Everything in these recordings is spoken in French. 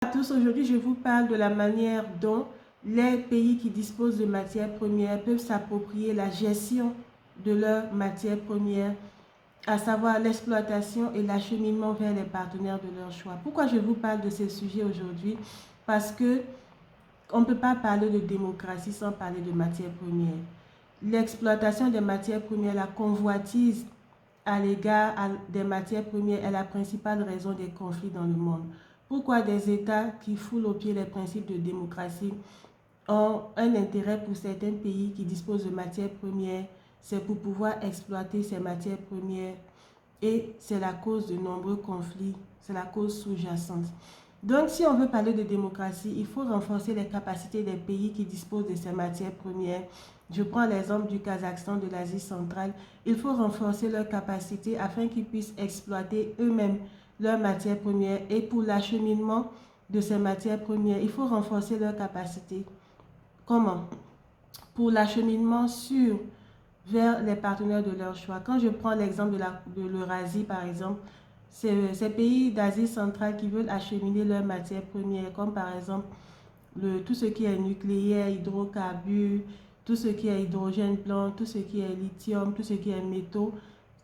À tous, aujourd'hui je vous parle de la manière dont les pays qui disposent de matières premières peuvent s'approprier la gestion de leurs matières premières, à savoir l'exploitation et l'acheminement vers les partenaires de leur choix. Pourquoi je vous parle de ces sujets aujourd'hui? Parce que on ne peut pas parler de démocratie sans parler de matières premières. L'exploitation des matières premières, la convoitise à l'égard des matières premières est la principale raison des conflits dans le monde. Pourquoi des États qui foulent aux pieds les principes de démocratie ont un intérêt pour certains pays qui disposent de matières premières? C'est pour pouvoir exploiter ces matières premières et c'est la cause de nombreux conflits, c'est la cause sous-jacente. Donc, si on veut parler de démocratie, il faut renforcer les capacités des pays qui disposent de ces matières premières. Je prends l'exemple du Kazakhstan, de l'Asie centrale. Il faut renforcer leurs capacités afin qu'ils puissent exploiter eux-mêmes leurs matières premières. Et pour l'acheminement de ces matières premières, il faut renforcer leurs capacités. Comment? Pour l'acheminement sûr vers les partenaires de leur choix. Quand je prends l'exemple de l'Eurasie, par exemple, ces pays d'Asie centrale qui veulent acheminer leurs matières premières, comme par exemple tout ce qui est nucléaire, hydrocarbures, tout ce qui est hydrogène blanc, tout ce qui est lithium, tout ce qui est métaux.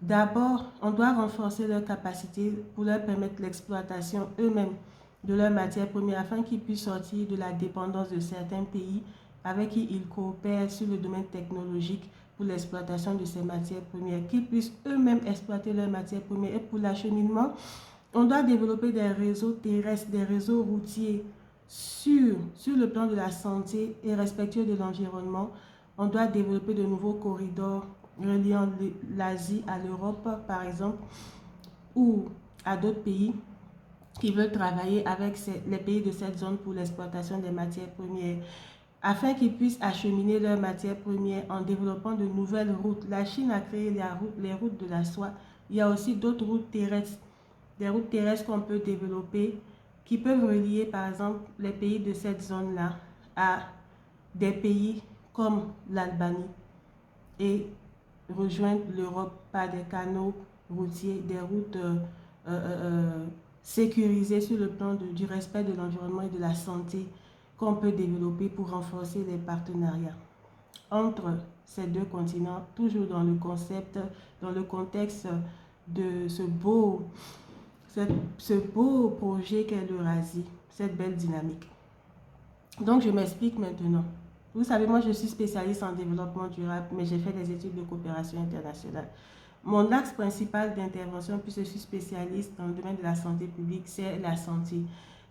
D'abord, on doit renforcer leurs capacités pour leur permettre l'exploitation eux-mêmes de leurs matières premières afin qu'ils puissent sortir de la dépendance de certains pays avec qui ils coopèrent sur le domaine technologique pour l'exploitation de ces matières premières, qu'ils puissent eux-mêmes exploiter leurs matières premières. Et pour l'acheminement, on doit développer des réseaux terrestres, des réseaux routiers sur le plan de la santé et respectueux de l'environnement. On doit développer de nouveaux corridors reliant l'Asie à l'Europe, par exemple, ou à d'autres pays qui veulent travailler avec les pays de cette zone pour l'exploitation des matières premières, afin qu'ils puissent acheminer leurs matières premières en développant de nouvelles routes. La Chine a créé les routes de la soie. Il y a aussi d'autres routes terrestres, des routes terrestres qu'on peut développer, qui peuvent relier par exemple les pays de cette zone-là à des pays comme l'Albanie et rejoindre l'Europe par des canaux routiers, des routes sécurisées sur le plan du respect de l'environnement et de la santé qu'on peut développer pour renforcer les partenariats entre ces deux continents, toujours dans le concept, dans le contexte de ce beau projet qu'est l'Eurasie, cette belle dynamique. Donc, je m'explique maintenant. Vous savez, moi, je suis spécialiste en développement durable, mais j'ai fait des études de coopération internationale. Mon axe principal d'intervention, puisque je suis spécialiste dans le domaine de la santé publique, c'est la santé.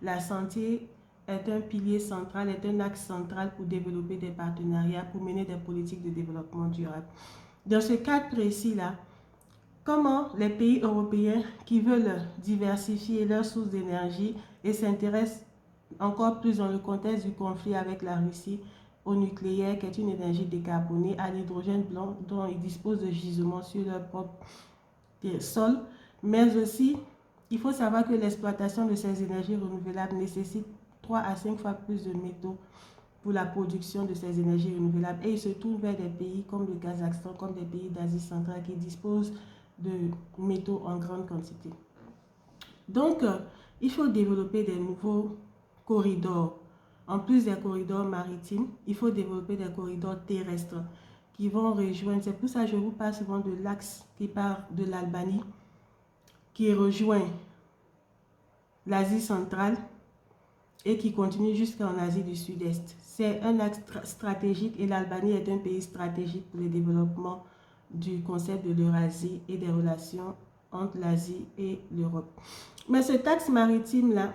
La santé est un pilier central, est un axe central pour développer des partenariats, pour mener des politiques de développement durable. Dans ce cadre précis-là, comment les pays européens qui veulent diversifier leurs sources d'énergie et s'intéressent encore plus dans le contexte du conflit avec la Russie au nucléaire, qui est une énergie décarbonée, à l'hydrogène blanc dont ils disposent de gisements sur leur propre sol, mais aussi il faut savoir que l'exploitation de ces énergies renouvelables nécessite 3 à 5 fois plus de métaux pour la production de ces énergies renouvelables. Et ils se tournent vers des pays comme le Kazakhstan, comme des pays d'Asie centrale qui disposent de métaux en grande quantité. Donc, il faut développer des nouveaux corridors. En plus des corridors maritimes, il faut développer des corridors terrestres qui vont rejoindre. C'est pour ça que je vous parle souvent de l'axe qui part de l'Albanie, qui rejoint l'Asie centrale et qui continue jusqu'en Asie du Sud-Est. C'est un axe stratégique et l'Albanie est un pays stratégique pour le développement du concept de l'Eurasie et des relations entre l'Asie et l'Europe. Mais cet axe maritime-là,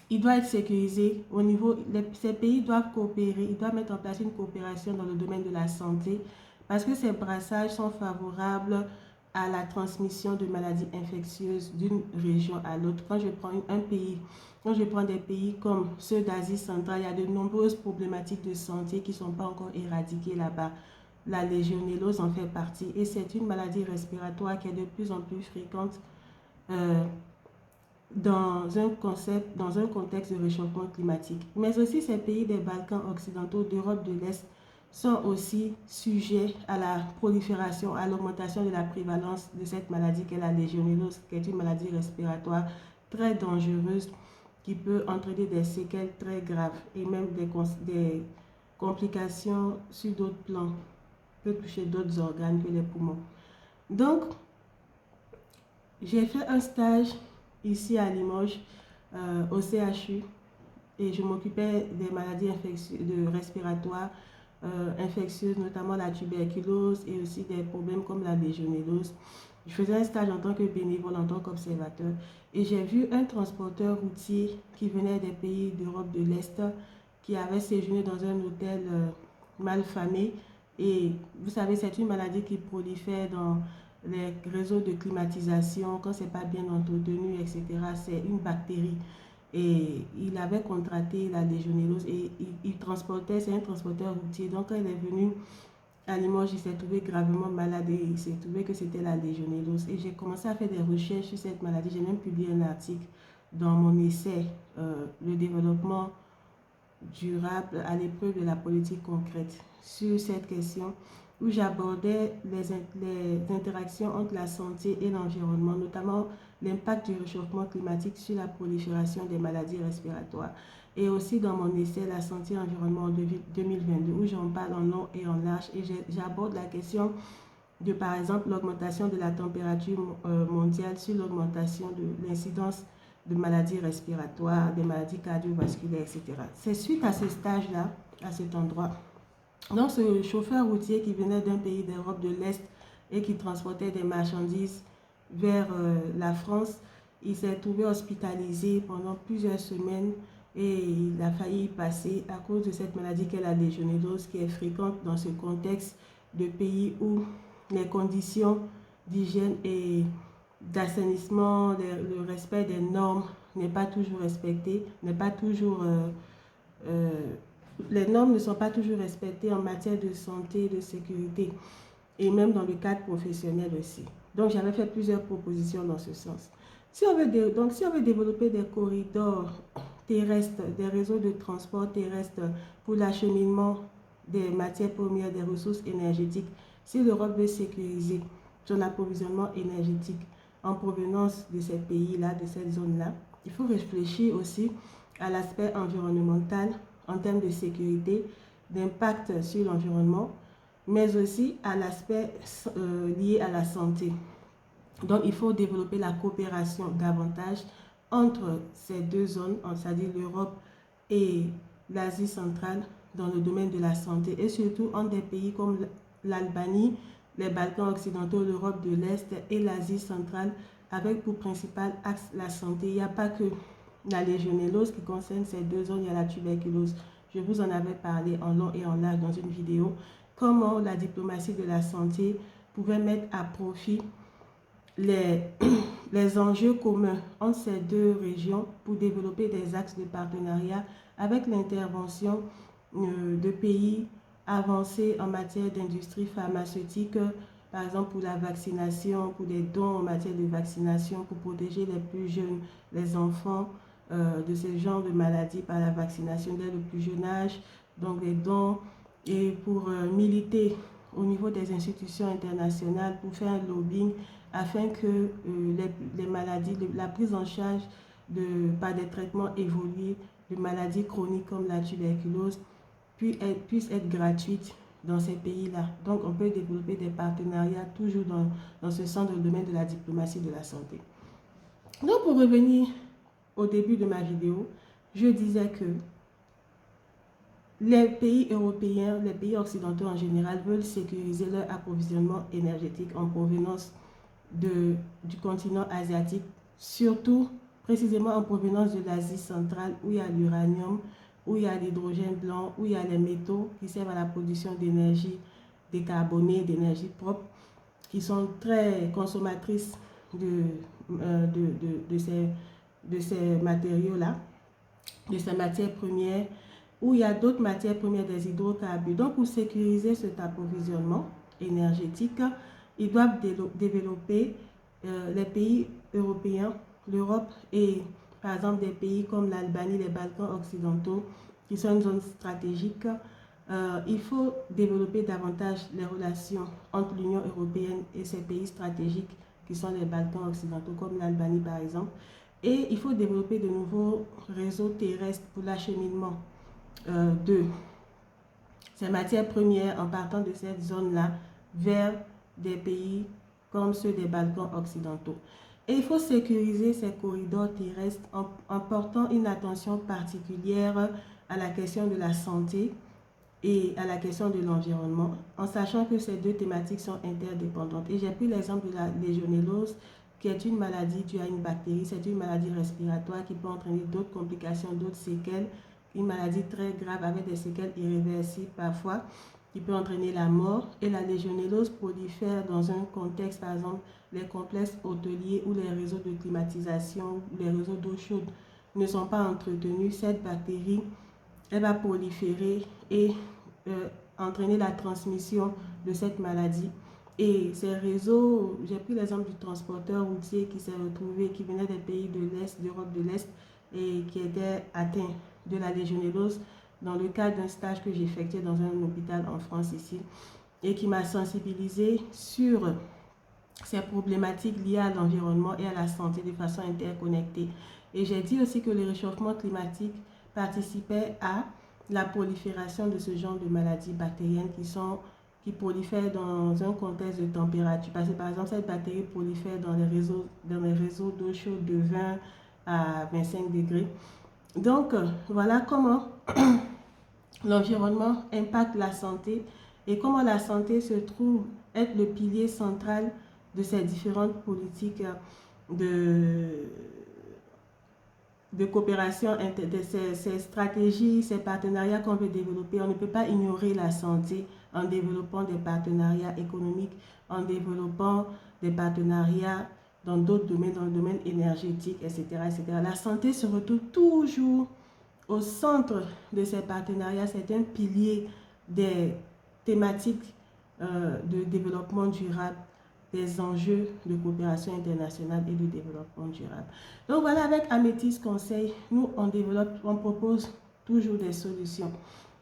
il doit être sécurisé au niveau, ces pays doivent coopérer, ils doivent mettre en place une coopération dans le domaine de la santé parce que ces brassages sont favorables à la transmission de maladies infectieuses d'une région à l'autre. Quand je prends quand je prends des pays comme ceux d'Asie centrale, il y a de nombreuses problématiques de santé qui ne sont pas encore éradiquées là-bas. La légionellose en fait partie et c'est une maladie respiratoire qui est de plus en plus fréquente dans un contexte de réchauffement climatique. Mais aussi ces pays des Balkans occidentaux, d'Europe de l'Est, sont aussi sujets à la prolifération, à l'augmentation de la prévalence de cette maladie qu'est la légionellose, qui est une maladie respiratoire très dangereuse qui peut entraîner des séquelles très graves et même des complications sur d'autres plans, peut toucher d'autres organes que les poumons. Donc, j'ai fait un stage ici à Limoges, au CHU, et je m'occupais des maladies respiratoires infectieuses, notamment la tuberculose et aussi des problèmes comme la légionellose. Je faisais un stage en tant que bénévole, en tant qu'observateur, et j'ai vu un transporteur routier qui venait des pays d'Europe de l'Est, qui avait séjourné dans un hôtel mal famé. Et vous savez, c'est une maladie qui prolifère dans les réseaux de climatisation, quand c'est pas bien entretenu, etc. C'est une bactérie. Et il avait contracté la légionellose et il transportait, c'est un transporteur routier. Donc quand il est venu à Limoges, il s'est trouvé gravement malade et il s'est trouvé que c'était la légionellose. Et j'ai commencé à faire des recherches sur cette maladie. J'ai même publié un article dans mon essai, le développement durable à l'épreuve de la politique concrète, sur cette question où j'abordais les interactions entre la santé et l'environnement, notamment l'impact du réchauffement climatique sur la prolifération des maladies respiratoires. Et aussi dans mon essai La santé et l'environnement en 2022, où j'en parle en long et en large, et j'aborde la question de, par exemple, l'augmentation de la température mondiale sur l'augmentation de l'incidence de maladies respiratoires, des maladies cardiovasculaires, etc. C'est suite à ce stage-là, à cet endroit. Donc, ce chauffeur routier qui venait d'un pays d'Europe de l'Est et qui transportait des marchandises vers la France, il s'est trouvé hospitalisé pendant plusieurs semaines et il a failli y passer à cause de cette maladie qu'est la légionellose, qui est fréquente dans ce contexte de pays où les conditions d'hygiène et d'assainissement, le respect des normes n'est pas toujours respecté, n'est pas toujours... les normes ne sont pas toujours respectées en matière de santé, de sécurité et même dans le cadre professionnel aussi. Donc, j'avais fait plusieurs propositions dans ce sens. Si on veut développer des corridors terrestres, des réseaux de transport terrestre pour l'acheminement des matières premières, des ressources énergétiques, si l'Europe veut sécuriser son approvisionnement énergétique en provenance de ces pays-là, de cette zone-là, il faut réfléchir aussi à l'aspect environnemental en termes de sécurité, d'impact sur l'environnement, mais aussi à l'aspect lié à la santé. Donc, il faut développer la coopération davantage entre ces deux zones, c'est-à-dire l'Europe et l'Asie centrale, dans le domaine de la santé, et surtout entre des pays comme l'Albanie, les Balkans occidentaux, l'Europe de l'Est et l'Asie centrale, avec pour principal axe la santé. Il n'y a pas que la légionellose qui concerne ces deux zones, il y a la tuberculose. Je vous en avais parlé en long et en large dans une vidéo, comment la diplomatie de la santé pouvait mettre à profit les enjeux communs entre ces deux régions pour développer des axes de partenariat avec l'intervention de pays avancés en matière d'industrie pharmaceutique, par exemple pour la vaccination, pour des dons en matière de vaccination, pour protéger les plus jeunes, les enfants de ce genre de maladies par la vaccination dès le plus jeune âge, donc des dons, et pour militer au niveau des institutions internationales, pour faire un lobbying afin que les maladies, la prise en charge par des traitements évolués de maladies chroniques comme la tuberculose puisse être gratuite dans ces pays-là. Donc, on peut développer des partenariats toujours dans ce sens dans le domaine de la diplomatie de la santé. Donc, pour revenir au début de ma vidéo, je disais que les pays européens, les pays occidentaux en général, veulent sécuriser leur approvisionnement énergétique en provenance du continent asiatique, surtout précisément en provenance de l'Asie centrale, où il y a l'uranium, où il y a l'hydrogène blanc, où il y a les métaux qui servent à la production d'énergie décarbonée, d'énergie propre, qui sont très consommatrices de ces matériaux-là, de ces matières premières, où il y a d'autres matières premières, des hydrocarbures. Donc, pour sécuriser cet approvisionnement énergétique, ils doivent développer les pays européens, l'Europe et par exemple des pays comme l'Albanie, les Balkans occidentaux, qui sont une zone stratégique. Il faut développer davantage les relations entre l'Union européenne et ces pays stratégiques qui sont les Balkans occidentaux, comme l'Albanie par exemple. Et il faut développer de nouveaux réseaux terrestres pour l'acheminement de ces matières premières en partant de cette zone-là vers des pays comme ceux des Balkans occidentaux. Et il faut sécuriser ces corridors terrestres en portant une attention particulière à la question de la santé et à la question de l'environnement, en sachant que ces deux thématiques sont interdépendantes. Et j'ai pris l'exemple de la légionellose, qui est une maladie due à une bactérie. C'est une maladie respiratoire qui peut entraîner d'autres complications, d'autres séquelles, une maladie très grave avec des séquelles irréversibles parfois, qui peut entraîner la mort. Et la légionellose prolifère dans un contexte, par exemple, les complexes hôteliers ou les réseaux de climatisation, ou les réseaux d'eau chaude ne sont pas entretenus. Cette bactérie, elle va proliférer et entraîner la transmission de cette maladie. Et ces réseaux, j'ai pris l'exemple du transporteur routier qui s'est retrouvé, qui venait des pays de l'Est, d'Europe de l'Est, et qui était atteint de la légionellose dans le cadre d'un stage que j'ai effectué dans un hôpital en France ici, et qui m'a sensibilisé sur ces problématiques liées à l'environnement et à la santé de façon interconnectée. Et j'ai dit aussi que le réchauffement climatique participait à la prolifération de ce genre de maladies bactériennes qui prolifèrent dans un contexte de température. Parce que par exemple, cette bactérie prolifère dans les réseaux d'eau chaude de 20 à 25 degrés. Donc, voilà comment l'environnement impacte la santé et comment la santé se trouve être le pilier central de ces différentes politiques de coopération, de ces stratégies, ces partenariats qu'on veut développer. On ne peut pas ignorer la santé en développant des partenariats économiques, en développant des partenariats dans d'autres domaines, dans le domaine énergétique, etc., etc. La santé se retrouve toujours au centre de ces partenariats. C'est un pilier des thématiques de développement durable, des enjeux de coopération internationale et de développement durable. Donc voilà, avec Améthyste Conseil, nous on propose toujours des solutions.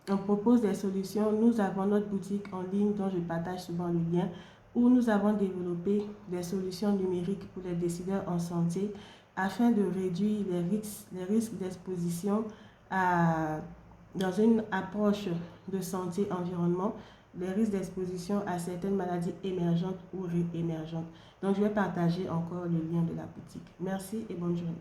On propose des solutions. Nous avons notre boutique en ligne dont je partage souvent le lien, où nous avons développé des solutions numériques pour les décideurs en santé afin de réduire les risques d'exposition dans une approche de santé-environnement, les risques d'exposition à certaines maladies émergentes ou réémergentes. Donc, je vais partager encore le lien de la boutique. Merci et bonne journée.